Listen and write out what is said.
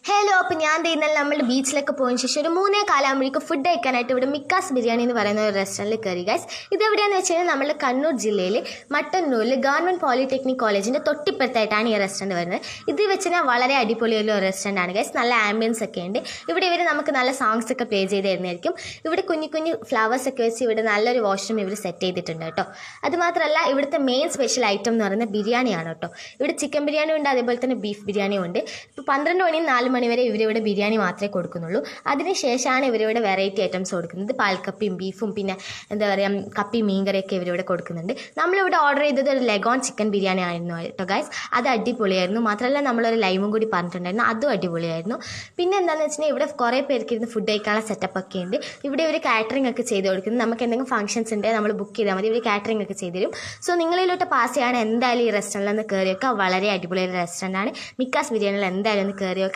Hello, അപ്പോൾ ഞാൻ ഇന്നലെ നമ്മൾ ബീച്ചിലൊക്കെ പോയതിന് ശേഷം ഒരു 3:15 ഫുഡ് കഴിക്കാനായിട്ട് ഇവിടെ മിക്കാസ് ബിരിയാണി എന്ന് പറയുന്ന ഒരു റെസ്റ്റോറൻറ്റിൽ കയറി ഗൈസ്. ഇതെവിടെയാണെന്ന് വെച്ച് കഴിഞ്ഞാൽ നമ്മുടെ കണ്ണൂർ ജില്ലയിൽ മട്ടന്നൂരിൽ ഗവൺമെൻറ് പോളിടെക്നിക് കോളേജിൻ്റെ തൊട്ടിപ്പുറത്തായിട്ടാണ് ഈ റെസ്റ്റോറൻറ്റ് വരുന്നത്. ഇത് വെച്ച് കഴിഞ്ഞാൽ വളരെ അടിപൊളിയുള്ള ഒരു റെസ്റ്റോറൻ്റ് ആണ് ഗൈസ്. നല്ല ആംബിയൻസ് ഒക്കെ ഉണ്ട്. ഇവിടെ ഇവർ നമുക്ക് നല്ല സോങ്സ് ഒക്കെ പ്ലേ ചെയ്ത് തരുന്നതായിരിക്കും. ഇവിടെ കുഞ്ഞു കുഞ്ഞു ഫ്ലവേഴ്സ് ഒക്കെ വെച്ച് ഇവിടെ നല്ലൊരു വാഷ്റൂം ഇവർ സെറ്റ് ചെയ്തിട്ടുണ്ട് കേട്ടോ. അതുമാത്രമല്ല ഇവിടുത്തെ മെയിൻ സ്പെഷ്യൽ ഐറ്റം എന്ന് പറയുന്നത് ബിരിയാണിയാണ് കേട്ടോ. ഇവിടെ ചിക്കൻ ബിരിയാണി ഉണ്ട്, അതേപോലെ തന്നെ ബീഫ് ബിരിയാണിയും ഉണ്ട്. ഇപ്പോൾ 12 മണി 4 മണി വരെ ഇവരിവിടെ ബിരിയാണി മാത്രമേ കൊടുക്കുന്നുള്ളൂ. അതിനുശേഷമാണ് ഇവരിവിടെ വെറൈറ്റി ഐറ്റംസ് കൊടുക്കുന്നത്. പാൽക്കപ്പിയും ബീഫും പിന്നെ എന്താ പറയുക കപ്പിയും മീൻകറിയൊക്കെ ഇവരിവിടെ കൊടുക്കുന്നുണ്ട്. നമ്മളിവിടെ ഓർഡർ ചെയ്തത് ഒരു ലെഗോൺ ചിക്കൻ ബിരിയാണി ആയിരുന്നു കേട്ടോ ഗൈസ്. അത് അടിപൊളിയായിരുന്നു. മാത്രമല്ല നമ്മളൊരു ലൈമും കൂടി പറഞ്ഞിട്ടുണ്ടായിരുന്നു, അതും അടിപൊളിയായിരുന്നു. പിന്നെ എന്താണെന്ന് വെച്ചിട്ടുണ്ടെങ്കിൽ ഇവിടെ കുറേ പേർക്ക് ഇരുന്ന് ഫുഡ് കഴിക്കാനുള്ള സെറ്റപ്പ് ഒക്കെ ഉണ്ട്. ഇവിടെ ഒരു കാറ്ററിംഗ് ഒക്കെ ചെയ്ത് കൊടുക്കുന്നത്. നമുക്ക് എന്തെങ്കിലും ഫംഗ്ഷൻസ് ഉണ്ടെങ്കിൽ നമ്മൾ ബുക്ക് ചെയ്താൽ മതി, ഇവർ കാറ്ററിംഗ് ഒക്കെ ചെയ്ത് തരും. സോ നിങ്ങളിലോട്ട് പാസ് ചെയ്യാണ് എന്തായാലും ഈ റെസ്റ്റോറൻറ്റിൽ നിന്ന് കയറി വെക്കുക. വളരെ അടിപൊളിയായ റെസ്റ്റോറൻ്റ് ആണ്. മിക്കാസ് ബിരിയാണിയിൽ എന്തായാലും ഒന്ന് കയറി വെക്കുക.